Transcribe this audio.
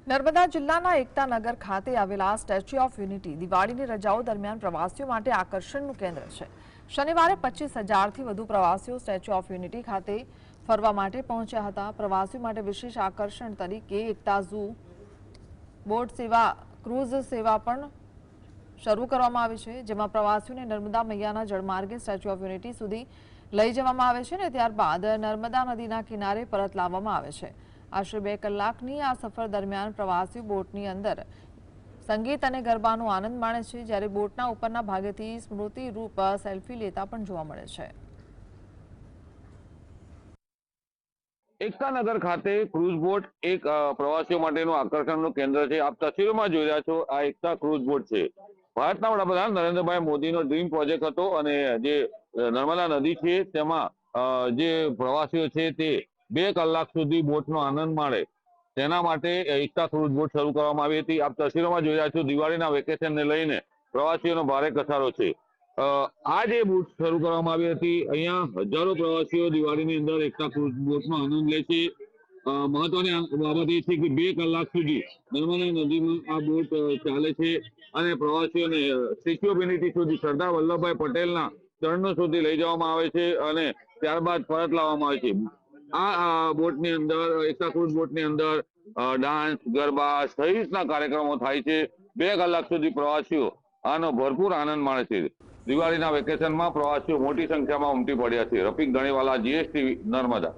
નર્મદા જિલ્લાના એકતાનગર ખાતે આવેલા સ્ટેચ્યુ ઓફ યુનિટી દિવાળીની રજાઓ દરમિયાન પ્રવાસીઓ માટે આકર્ષણનું કેન્દ્ર છે। શનિવારે 25,000થી વધુ પ્રવાસીઓ સ્ટેચ્યુ ઓફ યુનિટી ખાતે ફરવા માટે પહોંચ્યા હતા। પ્રવાસીઓ માટે વિશેષ આકર્ષણ તરીકે એકતા ઝૂ, બોટ સેવા, ક્રૂઝ સેવા પણ શરૂ કરવામાં આવી છે, જેમાં પ્રવાસીઓને નર્મદા મૈયાના જળમાર્ગે સ્ટેચ્યુ ઓફ યુનિટી સુધી લઈ જવામાં આવે છે અને ત્યારબાદ નર્મદા નદીના કિનારે પરત લાવવામાં આવે છે। આશરે 2 કલાકની આ સફર દરમિયાન પ્રવાસીઓ બોટની અંદર સંગીત અને ગરબાનો આનંદ માણે છે, જ્યારે બોટના ઉપરના ભાગેથી સ્મૃતિરૂપ સેલ્ફી લેતા પણ જોવા મળે છે। એકતાનગર ખાતે ક્રૂઝ બોટ એક પ્રવાસીઓ માટેનું આકર્ષણનું કેન્દ્ર છે। આપ તસવીરોમાં જોઈ રહ્યા છો, આ એકતા ક્રૂઝ બોટ છે। ભારતના વડાપ્રધાન નરેન્દ્રભાઈ મોદીનો ડ્રીમ પ્રોજેક્ટ હતો અને જે નર્મદા નદી છે તેમાં જે પ્રવાસીઓ છે તે 2 કલાક સુધી બોટનો આનંદ માણે તેના માટે એકતા ક્રૂઝ બોટ શરૂ કરવામાં આવી હતી। આપ તસવીરોમાં જોઈ રહ્યા છો, દિવાળીના વેકેશનને લઈને પ્રવાસીઓનો ભારે ઘસારો છે। આ જે બોટ શરૂ કરવામાં આવી હતી, અહીંયા હજારો પ્રવાસીઓ દિવાળીની અંદર એકતા ક્રૂઝ બોટનો આનંદ લે છે। મહત્વની બાબત એ છે કે 2 કલાક સુધી નર્મદા નદીમાં આ બોટ ચાલે છે અને પ્રવાસીઓને સ્ટેચ્યુ ઓફ યુનિટી સુધી, સરદાર વલ્લભભાઈ પટેલના ચરણો સુધી લઈ જવામાં આવે છે અને ત્યારબાદ પરત લાવવામાં આવે છે। આ બોટની અંદર, એકતા ક્રૂઝ બોટની અંદર ડાન્સ, ગરબા સહિતના કાર્યક્રમો થાય છે। 2 કલાક સુધી પ્રવાસીઓ આનો ભરપૂર આનંદ માણે છે। દિવાળીના વેકેશનમાં પ્રવાસીઓ મોટી સંખ્યામાં ઉમટી પડ્યા છે। રફીક ધણીવાલા, GSTV, નર્મદા।